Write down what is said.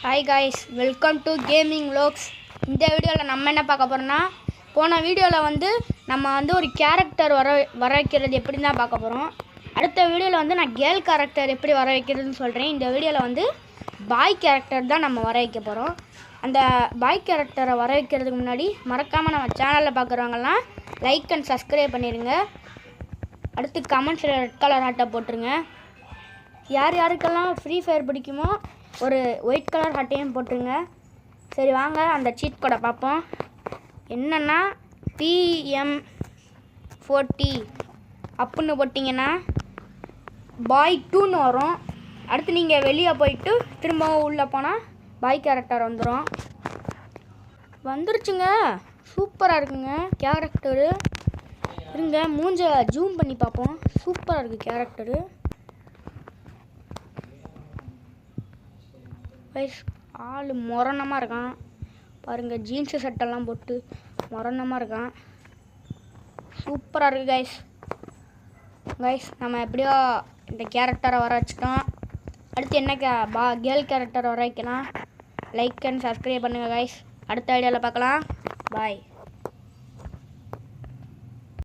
Hi guys, welcome to gaming vlogs. இந்த வீடியோவில் நம்ம என்ன பார்க்க போகிறோம்னா, போன வீடியோவில் நம்ம ஒரு கேரக்டர் வர வைக்கிறது எப்படின்னு தான் பார்க்க போகிறோம். அடுத்த வீடியோவில் நான் கேர்ள் கேரக்டர் எப்படி வர வைக்கிறதுன்னு சொல்கிறேன். இந்த வீடியோவில் பாய் கேரக்டர் தான் நம்ம வர வைக்க போகிறோம். அந்த பாய் கேரக்டரை வர வைக்கிறதுக்கு முன்னாடி மறக்காமல் நம்ம சேனலில் பார்க்குறவங்கலாம் லைக் அண்ட் சப்ஸ்கிரைப் பண்ணிடுங்க. அடுத்து கமெண்ட்ஸில் ரெட் கலர் ஹார்ட்டை போட்டுருங்க. யார் யாருக்கெல்லாம் ஃப்ரீ ஃபயர் பிடிக்குமோ ஒரு ஒயிட் கலர் ஹார்ட்டையும் போட்டுருங்க. சரி வாங்க அந்த சீட் கோடை பார்ப்போம். என்னென்னா PM40 அப்புடின்னு போட்டிங்கன்னா பாய் 2ன்னு வரும். அடுத்து நீங்கள் வெளியே போயிட்டு திரும்பவும் உள்ளே போனால் பாய் கேரக்டர் வந்துருச்சுங்க. சூப்பராக இருக்குங்க கேரக்டரு. இருங்க மூஞ்ச ஜூம் பண்ணி பார்ப்போம். சூப்பராக இருக்குது கேரக்டரு. கைஸ் ஆள் மொரணமாக இருக்கான் பாருங்கள். ஜீன்ஸு சட்டெல்லாம் போட்டு மொரணமாக இருக்கான். சூப்பராக இருக்குது கைஸ். நம்ம எப்படியோ இந்த கேரக்டரை வர வச்சுட்டோம். அடுத்து என்ன கேர்ள் கேரக்டர் வர வைக்கலாம். லைக் அண்ட் சப்ஸ்கிரைப் பண்ணுங்கள் கைஸ். அடுத்த ஐடியாவில் பார்க்கலாம். பாய்.